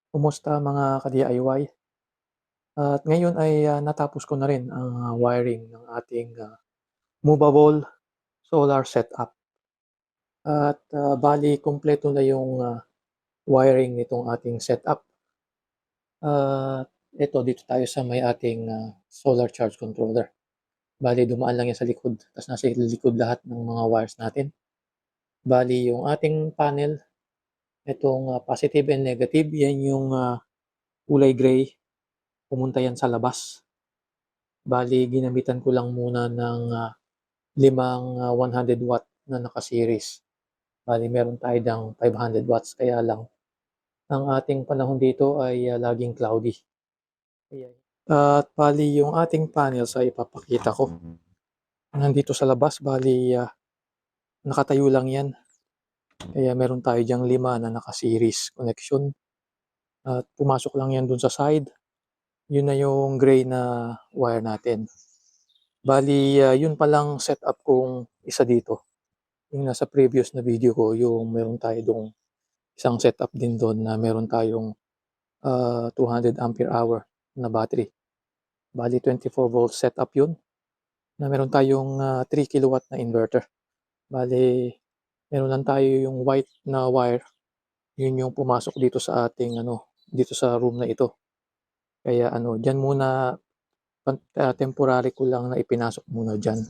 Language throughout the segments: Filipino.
Kumusta mga ka-DIY? At ngayon ay, natapos ko na rin ang, wiring ng ating, movable solar setup. At, bale kumpleto na yung, wiring nitong ating setup. At eto dito tayo sa may ating, solar charge controller. Bale dumaan lang 'yan sa likod, ta's nasa likod lahat ng mga wires natin. Bale yung ating panel, itong, positive and negative, 'yan yung, kulay gray, pumunta 'yan sa labas. Bale ginamitan ko lang muna ng, 5, 100 watt na naka-series. Bale meron tayo diyang 500 watts, kaya lang ang ating panahon dito ay, laging cloudy. Ayan. At bale yung ating panels ay ipapakita ko. Nandito sa labas, bale, nakatayo lang 'yan. Kaya meron tayo diyang 5 na naka-series connection at pumasok lang 'yan dun sa side. Yun na yung gray na wire natin. Bale, yun palang setup kong isa dito. Yung nasa previous na video ko, yung meron tayo dong isang setup din dun na meron tayong, 200 ampere hour na battery. Bale 24 volt setup yun, na meron tayong, 3 kilowatt na inverter. Bale meron lang tayo yung white na wire, yun yung pumasok dito sa ating ano, dito sa room na ito. Kaya ano, diyan muna temporary ko lang na ipinasok muna diyan.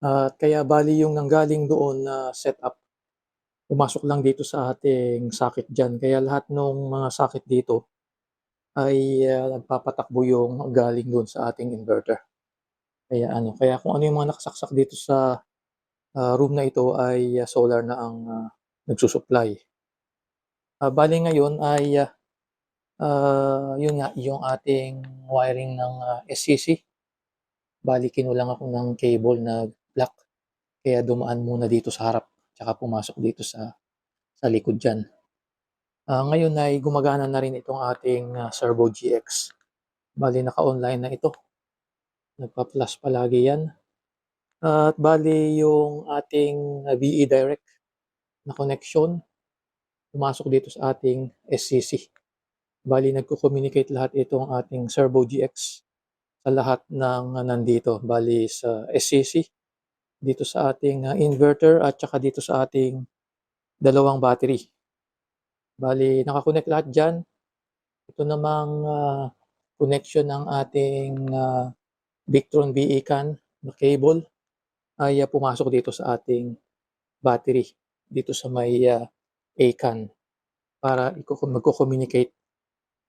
At kaya bale yung nanggaling doon na setup, pumasok lang dito sa ating socket diyan. Kaya lahat nung mga socket dito ay, nagpapatakbo yung galing do'n sa ating inverter. Kaya ano, kaya kung ano yung mga nakasaksak dito sa, room na ito ay, solar na ang, nagsu-supply. Bale ngayon ay, yun nga, yung ating wiring ng, SCC. Bale kinulang ako ng cable na black, kaya dumaan muna dito sa harap, tsaka pumasok dito sa likod diyan. Ngayon ay gumagana na rin itong ating, Servo GX. Bale naka-online na ito, nagpa-flash palagi 'yan. At bale yung ating, VE direct na connection, pumasok dito sa ating SCC. Bale nagko-communicate lahat itong ating Servo GX sa lahat ng, nandito. Bale sa SCC, dito sa ating, inverter at tsaka dito sa ating dalawang battery. Bale naka-connect lahat diyan. Ito namang, connection ng ating, Victron VE-CAN na cable ay, pumasok dito sa ating battery, dito sa may, ACAN, para magko-communicate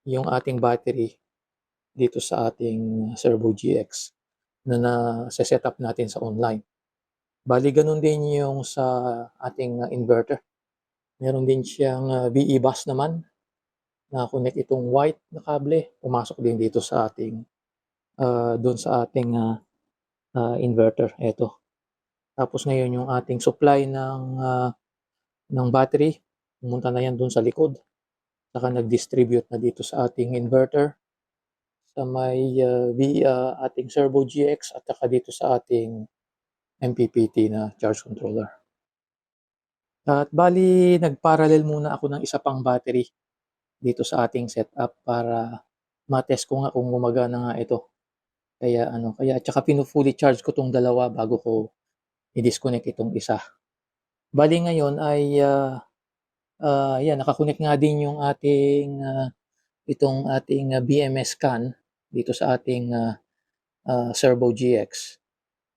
yung ating battery dito sa ating Servo GX na nase-setup natin sa online. Bale gano'n din yung sa ating, inverter. Meron din siyang, VE bus naman, naka-connect itong white na kable, pumasok din dito sa ating, do'n sa ating, inverter, eto. Tapos ngayon yung ating supply ng battery, pumunta na 'yan do'n sa likod, saka nag-distribute na dito sa ating inverter, sa may, ating Servo GX at saka dito sa ating MPPT na charge controller. At bale nag-parallel muna ako ng isa pang battery dito sa ating setup para ma-test ko nga kung gumagana nga ito. Kaya ano, kaya tsaka finu-fully charge ko 'tong dalawa bago ko i-disconnect itong isa. Bale ngayon ay, 'yan naka-connect nga din yung ating, itong ating, BMS CAN dito sa ating, Servo GX.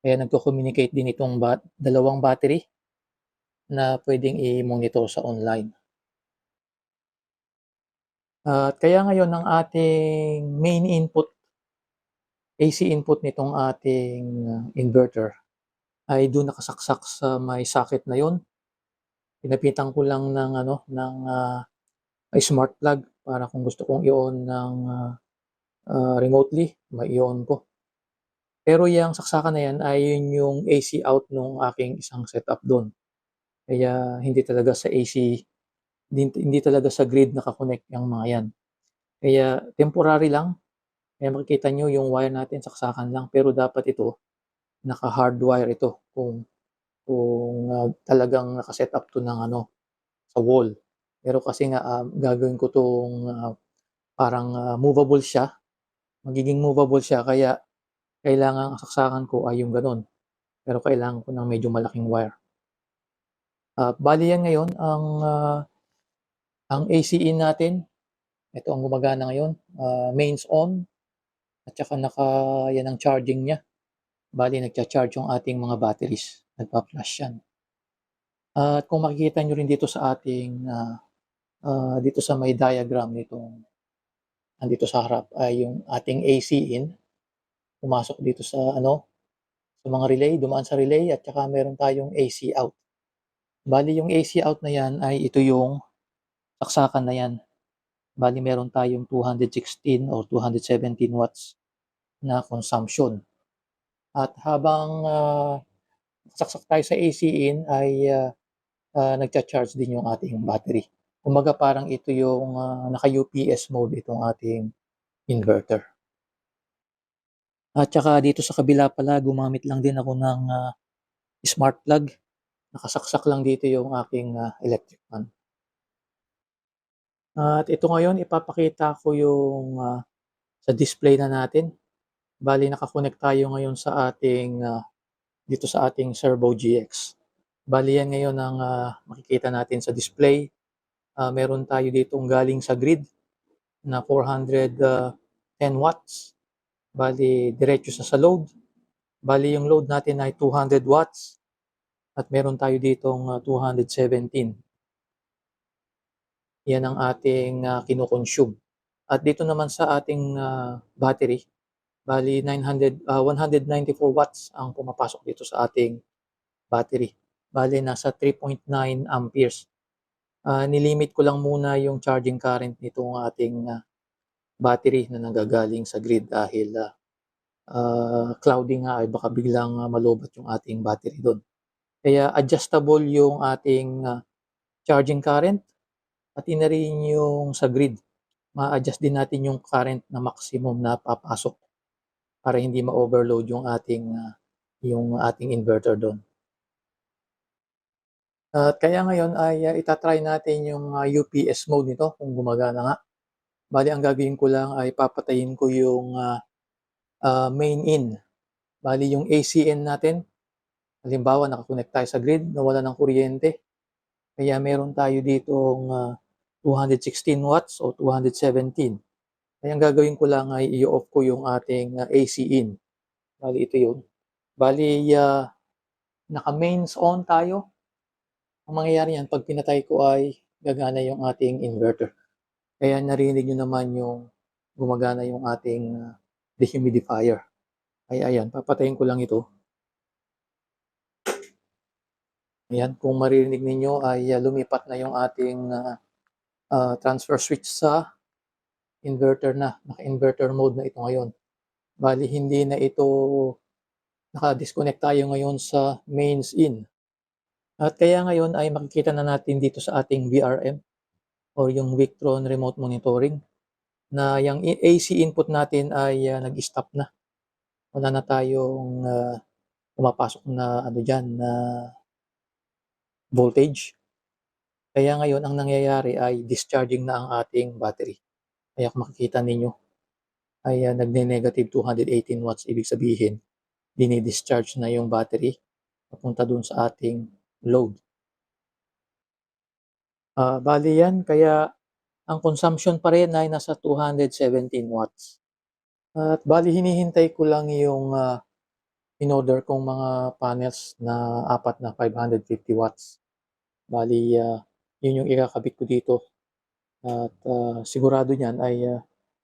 Kaya nagko-communicate din itong dalawang battery na puwedeng i-monitor sa online. At kaya ngayon ang ating main input, AC input nitong ating, inverter ay do'n nakasaksak sa may socket na 'yon. Pinapitan ko lang ng ano, ng, smart plug para kung gusto kong i-on ng, remotely, mai-on ko. Pero yang saksakan na 'yan ay yun yung AC out nung aking isang setup do'n. Kaya hindi talaga sa AC, hindi talaga sa grid naka-connect yang mga 'yan. Kaya temporary lang, kaya makikita niyo yung wire natin saksakan lang, pero dapat ito naka-hardwire ito kung talagang naka-setup 'to ng ano, sa wall. Pero kasi nga, gagawin ko 'tong, parang, movable siya, magiging movable siya kaya kailangang saksakan ko ay yung gano'n. Pero kailangan ko ng medyo malaking wire. Bale 'yan ngayon ang ACin natin, ito ang gumagana ngayon, mains on at saka 'yan ang charging niya. Bale nagcha-charge yung ating mga batteries, nagfa-flash 'yan. At kung makikita niyo rin dito sa ating, dito sa may diagram nitong nandito sa harap ay yung ating AC in, pumasok dito sa ano, sa mga relay, dumaan sa relay at saka meron tayong AC out. Bale yung AC out na 'yan ay ito yung saksakan na 'yan. Bale meron tayong 216 or 217 watts na consumption. At habang, saksak tayo sa AC in ay, nagcha-charge din yung ating battery. Kumbaga parang ito yung, naka-UPS mode itong ating inverter. At saka dito sa kabila pala gumamit lang din ako ng, smart plug. Nakasaksak lang dito yung aking, electric fan. At ito ngayon ipapakita ko yung, sa display na natin. Bale naka-connect tayo ngayon sa ating, dito sa ating Servo GX. Bale yan ngayon ang, makikita natin sa display. Meron tayo ditong galing sa grid na 410 watts. Bale diretso sa load. Bale yung load natin ay 200 watts at meron tayo ditong, 217. Yan ang ating, kino-consume. At dito naman sa ating, battery, bale 194 watts ang pumapasok dito sa ating battery. Bale nasa 3.9 amperes. Nilimit ko lang muna yung charging current nitong ating, battery na nanggagaling sa grid dahil, cloudy nga ay baka biglang, malobat yung ating battery dun. Kaya adjustable yung ating, charging current, pati na rin yung sa grid. Ma-a-adjust din natin yung current na maximum na papasok para hindi ma-overload yung ating inverter dun. At kaya ngayon ay, ita-try natin yung, UPS mode nito kung gumagana nga. Bale ang gagawin ko lang ay papatayin ko yung, main in. Bale yung AC-in natin, halimbawa naka-connect tayo sa grid, nawalan ng kuryente, kaya meron tayo ditong, 216 watts o 217. Kaya ang gagawin ko lang ay i-o-off ko yung ating, AC-in. Bale ito yun. Bale, naka-mains on tayo. Ang mangyayari niyan 'pag pinatay ko ay gagana yung ating inverter. Kaya narinig niyo naman yung gumagana yung ating, dehumidifier. Kaya ayan, papatayin ko lang ito. Ayan, kung maririnig ninyo ay, lumipat na yung ating, transfer switch sa inverter na. Naka-inverter mode na ito ngayon. Bale hindi na ito naka-disconnect tayo ngayon sa mains in. At kaya ngayon ay makikita na natin dito sa ating VRM or yung Victron Remote Monitoring na yung AC input natin ay, nag-stop na. Wala na tayong, pumapasok na ano diyan na voltage. Kaya ngayon ang nangyayari ay discharging na ang ating battery. Kaya kung makikita ninyo ay, nagne-negative 218 watts, ibig sabihin dini-discharge na yung battery papunta dun sa ating load. Bale yan kaya ang consumption pa rin ay nasa 217 watts. At bale hinihintay ko lang yung, in-order kong mga panels na 4 na 550 watts. Bale, yun yung ikakabit ko dito at, sigurado niyan ay,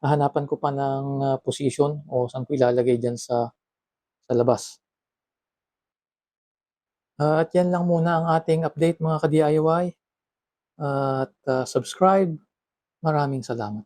hahanapan ko pa ng, posisyon o saan ko ilalagay diyan sa labas. At yan lang muna ang ating update mga ka-DIY at, subscribe. Maraming salamat.